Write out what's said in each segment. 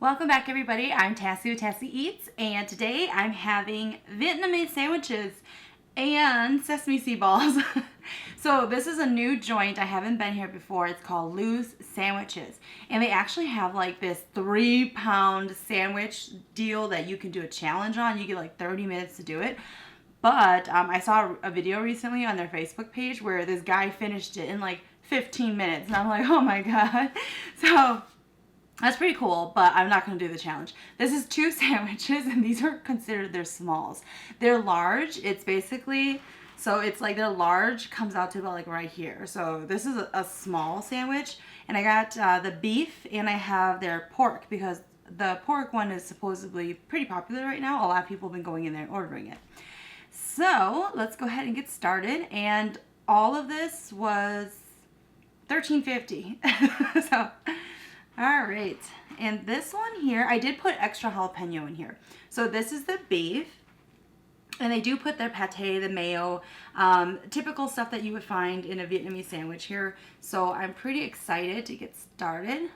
Welcome back, everybody. I'm Tassie with Tassie Eats, and today I'm having Vietnamese sandwiches and sesame seed balls. So this is a new joint. I haven't been here before. It's called Lou's Sandwiches, and they actually have like this 3-pound sandwich deal that you can do a challenge on. You get like 30 minutes to do it. But I saw a video recently on their Facebook page where this guy finished it in like 15 minutes, and I'm like, oh my god. So that's pretty cool, but I'm not going to do the challenge. This is 2 sandwiches, and these are considered their smalls. They're large. It's basically, so it's like their large comes out to about like right here. So this is a small sandwich, and I got the beef, and I have their pork, because the pork one is supposedly pretty popular right now. A lot of people have been going in there and ordering it. So let's go ahead and get started, and all of this was $13.50. So all right, and this one here, I did put extra jalapeno in here. So this is the beef, and they do put their pate, the mayo, typical stuff that you would find in a Vietnamese sandwich here. So I'm pretty excited to get started.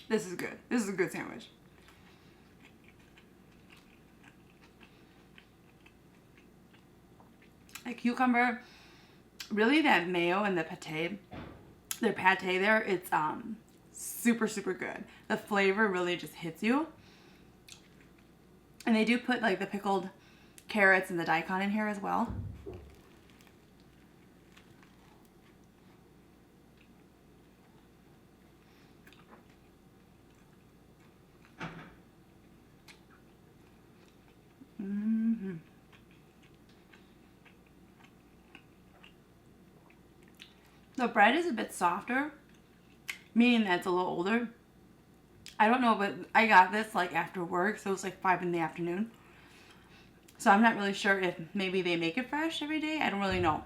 This is good. This is a good sandwich. A cucumber, really that mayo and the pate, their pate there, it's super, super good. The flavor really just hits you. And they do put like the pickled carrots and the daikon in here as well. The bread is a bit softer, meaning that it's a little older. I don't know, but I got this like after work, so it was like 5 in the afternoon. So I'm not really sure if maybe they make it fresh every day. I don't really know.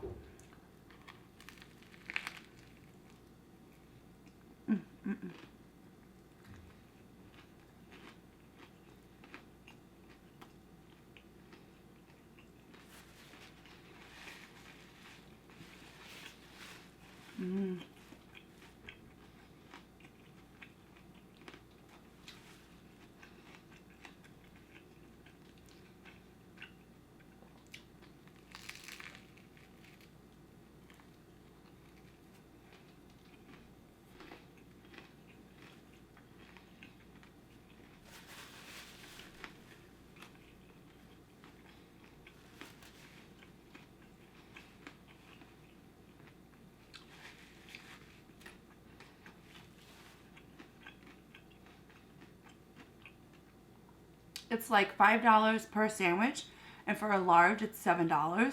It's like $5 per sandwich, and for a large it's $7.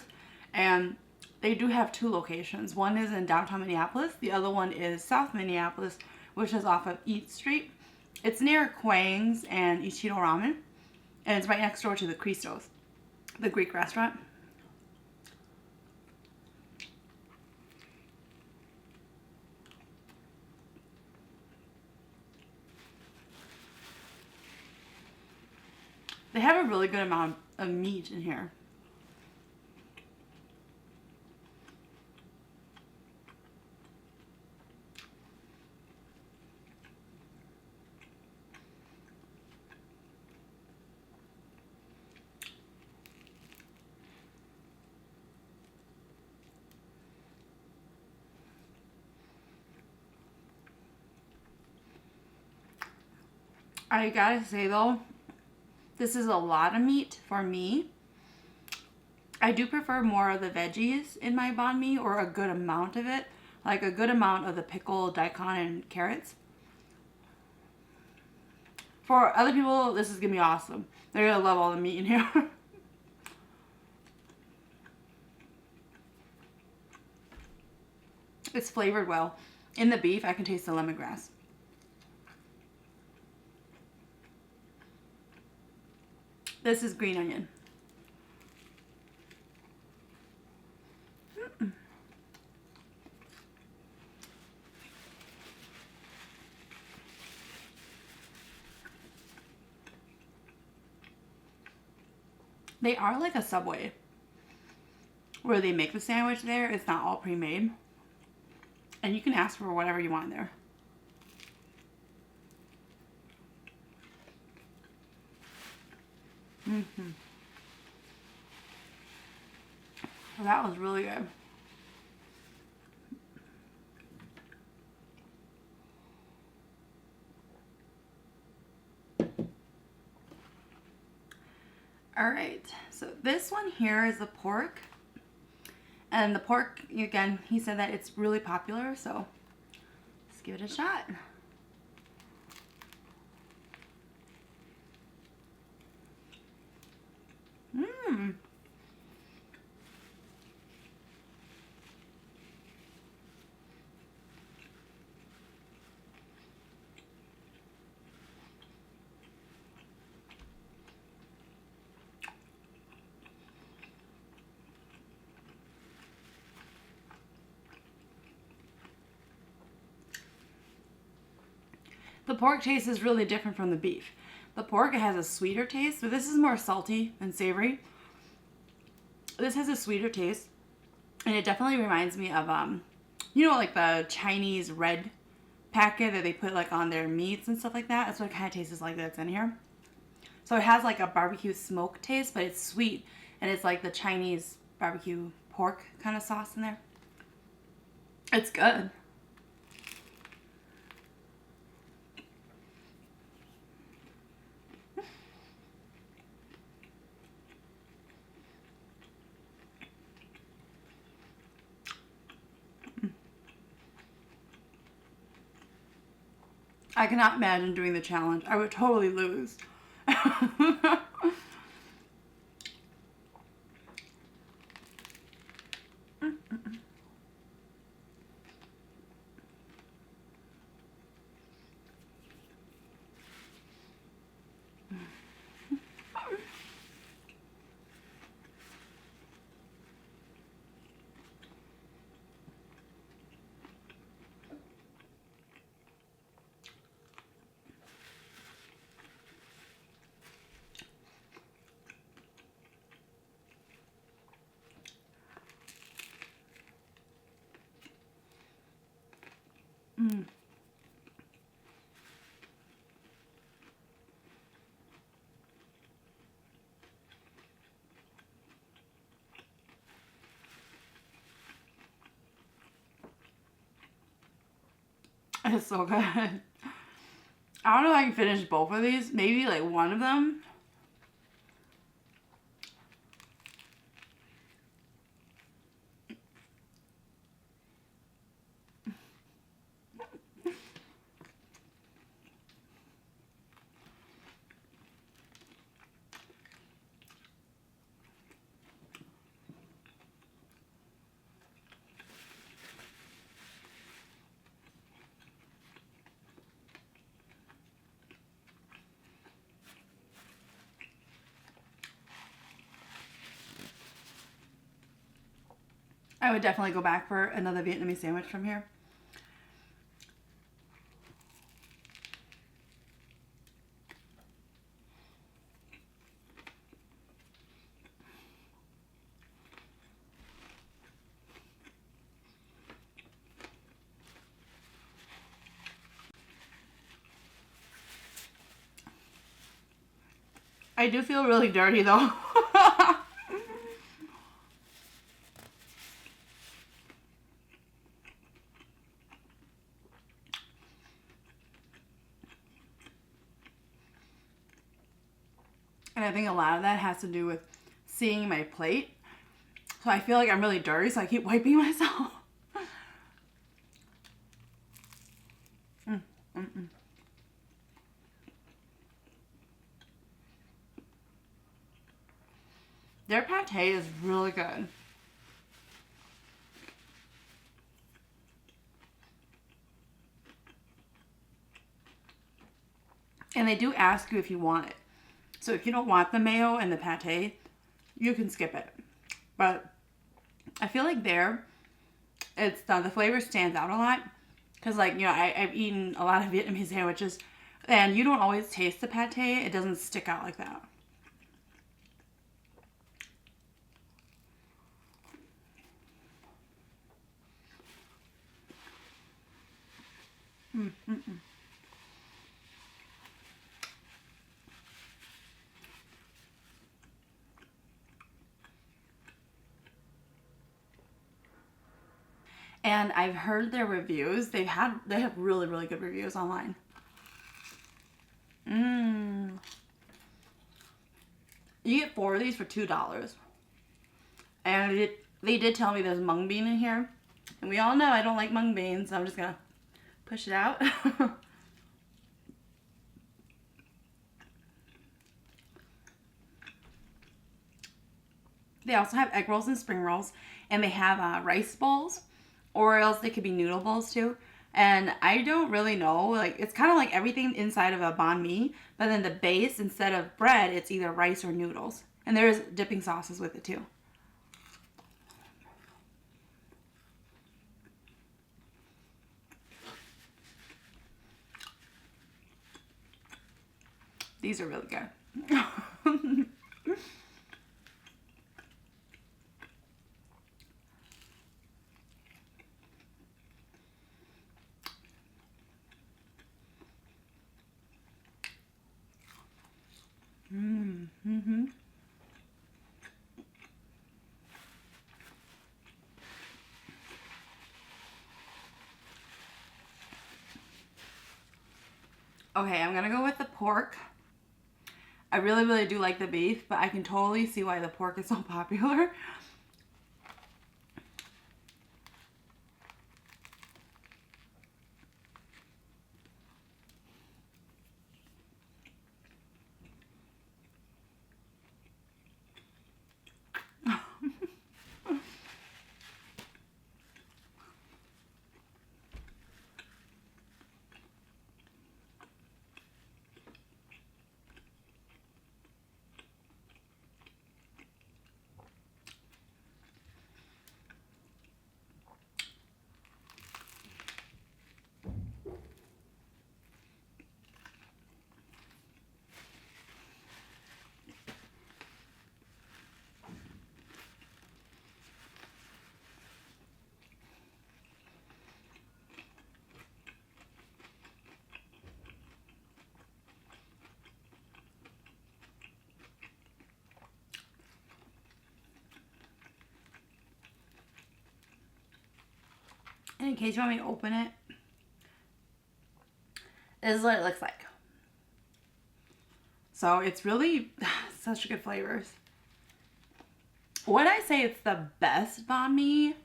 And they do have 2 locations. One is in downtown Minneapolis. The other one is South Minneapolis, which is off of Eat Street. It's near Kwang's and Ichido Ramen, and it's right next door to the Christos, the Greek restaurant. They have a really good amount of meat in here. I gotta say though, this is a lot of meat for me. I do prefer more of the veggies in my banh mi, or a good amount of it. Like a good amount of the pickled daikon and carrots. For other people, this is gonna be awesome. They're gonna love all the meat in here. It's flavored well. In the beef, I can taste the lemongrass. This is green onion. They are like a Subway where they make the sandwich there. It's not all pre-made. And you can ask for whatever you want there. Well, that was really good. Alright, so this one here is the pork. And the pork, again, he said that it's really popular, so let's give it a shot. Mmm. The pork taste is really different from the beef. The pork has a sweeter taste, but this is more salty and savory. This has a sweeter taste, and it definitely reminds me of, you know, like the Chinese red packet that they put like on their meats and stuff like that. That's what it kind of tastes like that's in here. So it has like a barbecue smoke taste, but it's sweet, and it's like the Chinese barbecue pork kind of sauce in there. It's good. I cannot imagine doing the challenge. I would totally lose. Mm. It's so good. I don't know if I can finish both of these. Maybe like one of them. I would definitely go back for another Vietnamese sandwich from here. I do feel really dirty though. And I think a lot of that has to do with seeing my plate. So I feel like I'm really dirty, so I keep wiping myself. Their pate is really good. And they do ask you if you want it. So if you don't want the mayo and the pate, you can skip it. But I feel like there, it's the flavor stands out a lot. Because like, you know, I've eaten a lot of Vietnamese sandwiches and you don't always taste the pate. It doesn't stick out like that. Mm, mm, mm. And I've heard their reviews. They have really, really good reviews online. Mmm. You get 4 of these for $2. And they did tell me there's mung bean in here. And we all know I don't like mung beans, so I'm just gonna push it out. They also have egg rolls and spring rolls, and they have rice bowls, or else they could be noodle bowls too. And I don't really know, like it's kind of like everything inside of a banh mi, but then the base instead of bread, it's either rice or noodles. And there's dipping sauces with it too. These are really good. Mm-hmm. Okay, I'm gonna go with the pork. I really, really do like the beef, but I can totally see why the pork is so popular. And in case you want me to open it, this is what it looks like. So it's really such good flavors. Would I say it's the best banh mi?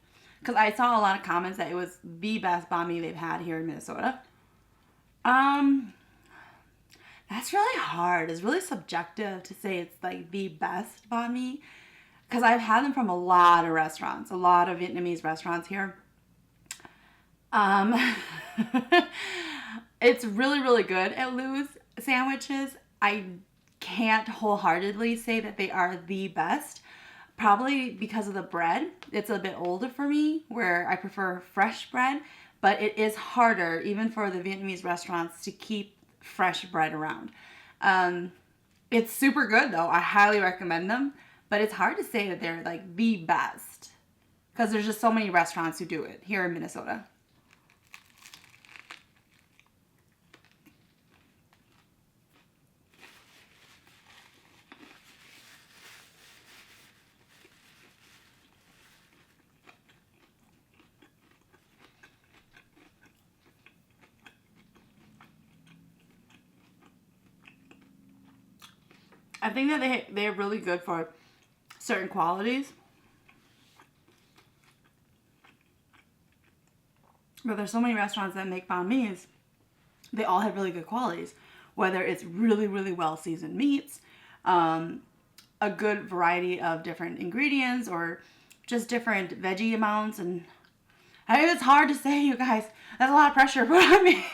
Because I saw a lot of comments that it was the best banh mi they've had here in Minnesota. Um, that's really hard. It's really subjective to say it's like the best banh mi. Because I've had them from a lot of restaurants, a lot of Vietnamese restaurants here. Um, it's really, really good at Lou's sandwiches. I can't wholeheartedly say that they are the best. Probably because of the bread. It's a bit older for me, where I prefer fresh bread, but it is harder, even for the Vietnamese restaurants, to keep fresh bread around. Um, it's super good though. I highly recommend them, but it's hard to say that they're like the best because there's just so many restaurants who do it here in Minnesota. I think that they're really good for certain qualities. But there's so many restaurants that make banh mi's. They all have really good qualities. Whether it's really, really well seasoned meats, a good variety of different ingredients, or just different veggie amounts. And I think it's hard to say, you guys. That's a lot of pressure put on me.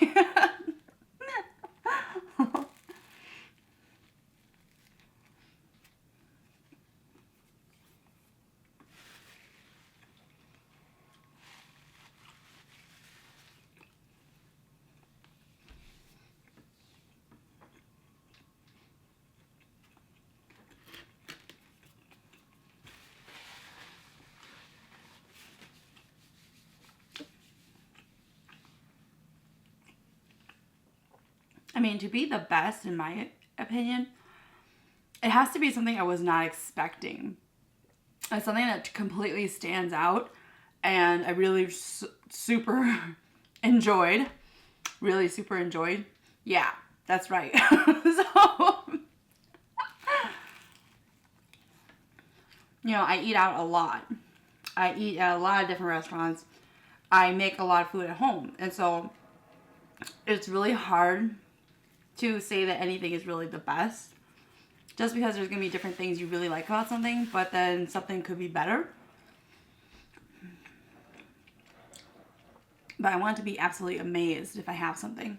I mean, to be the best, in my opinion, it has to be something I was not expecting. It's something that completely stands out and I really super enjoyed. Really super enjoyed. Yeah, that's right. So, I eat out a lot. I eat at a lot of different restaurants. I make a lot of food at home. And so it's really hard to say that anything is really the best. Just because there's going to be different things you really like about something, but then something could be better. But I want to be absolutely amazed if I have something.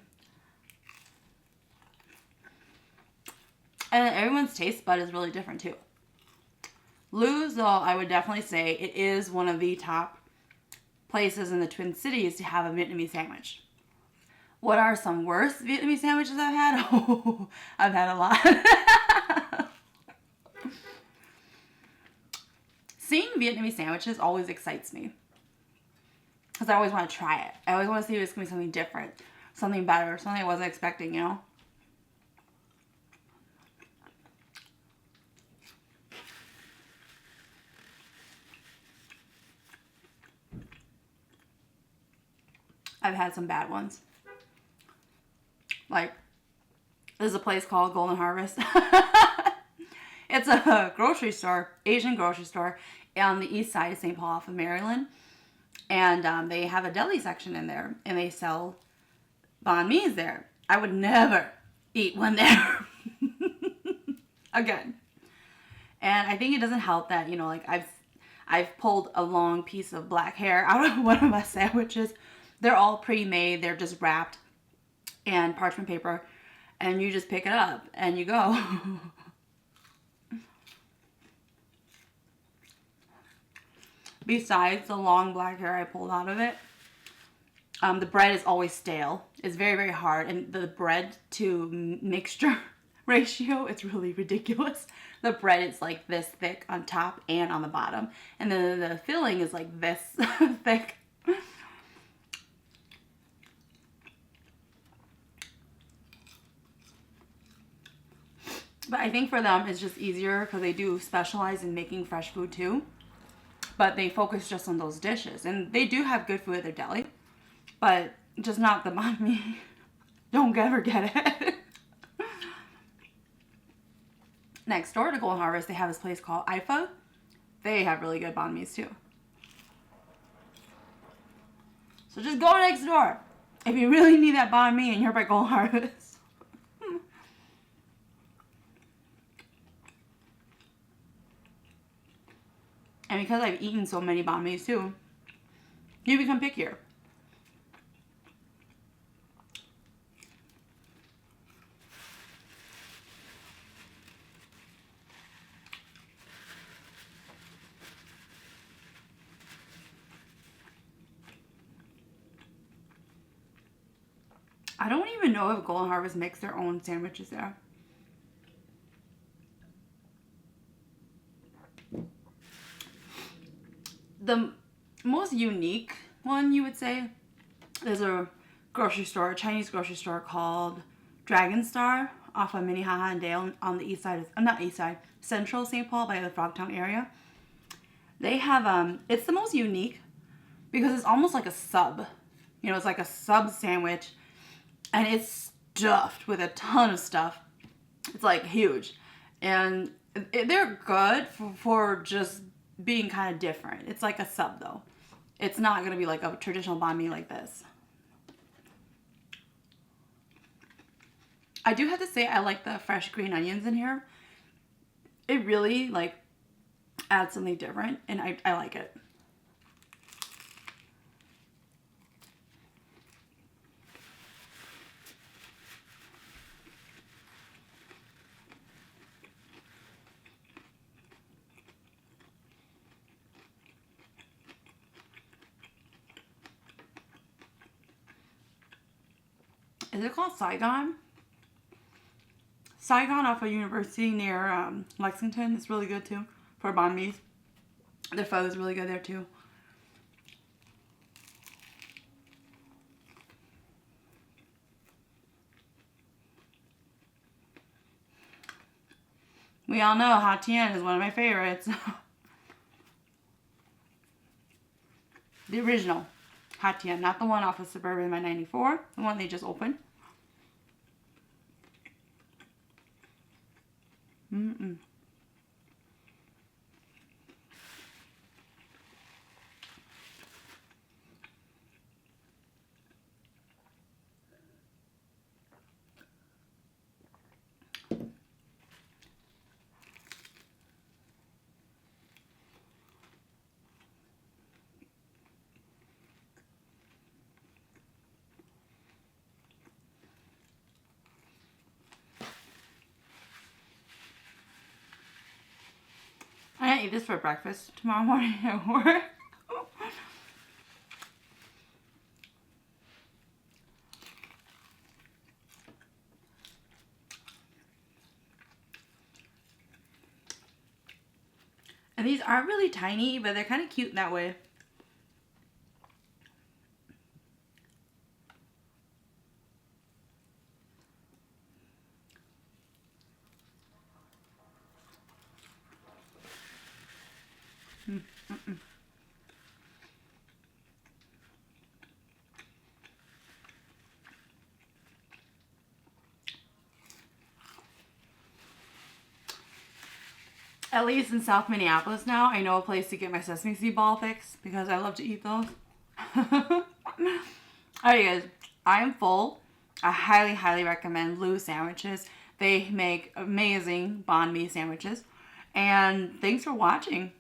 And everyone's taste bud is really different too. Lou's, though, I would definitely say it is one of the top places in the Twin Cities to have a Vietnamese sandwich. What are some worst Vietnamese sandwiches I've had? Oh, I've had a lot. Seeing Vietnamese sandwiches always excites me. Because I always want to try it. I always want to see if it's going to be something different. Something better. Something I wasn't expecting, I've had some bad ones. Like, there's a place called Golden Harvest. It's a grocery store, Asian grocery store, on the east side of St. Paul off of Maryland. And they have a deli section in there. And they sell banh mi's there. I would never eat one there. Again. And I think it doesn't help that, like I've pulled a long piece of black hair out of one of my sandwiches. They're all pre-made. They're just wrapped in parchment paper. And you just pick it up and you go. Besides the long black hair I pulled out of it, the bread is always stale. It's very, very hard. And the bread to mixture ratio, it's really ridiculous. The bread is like this thick on top and on the bottom. And then the filling is like this thick. But I think for them it's just easier because they do specialize in making fresh food too. But they focus just on those dishes. And they do have good food at their deli. But just not the banh mi. Don't ever get it. Next door to Golden Harvest, they have this place called Ifa. They have really good banh mi's too. So just go next door if you really need that banh mi and you're by Golden Harvest. And because I've eaten so many banh mi's too, you become pickier. I don't even know if Golden Harvest makes their own sandwiches there. The most unique one, you would say, there's a grocery store, a Chinese grocery store called Dragon Star off of Minnehaha and Dale on the east side, not east side, central St. Paul by the Frogtown area. They have, it's the most unique because it's almost like a sub. It's like a sub sandwich and it's stuffed with a ton of stuff. It's like huge. And they're good for just being kind of different. It's like a sub though. It's not going to be like a traditional banh mi like this. I do have to say I like the fresh green onions in here. It really like adds something different and I like it. Is it called Saigon? Saigon off of University near Lexington. It's really good too for banh mi's. Their pho is really good there too. We all know hot Tien is one of my favorites. The original hot Tien, not the one off of Suburban by 94, the one they just opened. Mm-mm. I'm gonna eat this for breakfast tomorrow morning at work. And these aren't really tiny, but they're kind of cute that way. Mm-mm. At least in South Minneapolis now, I know a place to get my sesame seed ball fix because I love to eat those. Alright guys, I am full. I highly, highly recommend Lou's sandwiches. They make amazing banh mi sandwiches. And thanks for watching.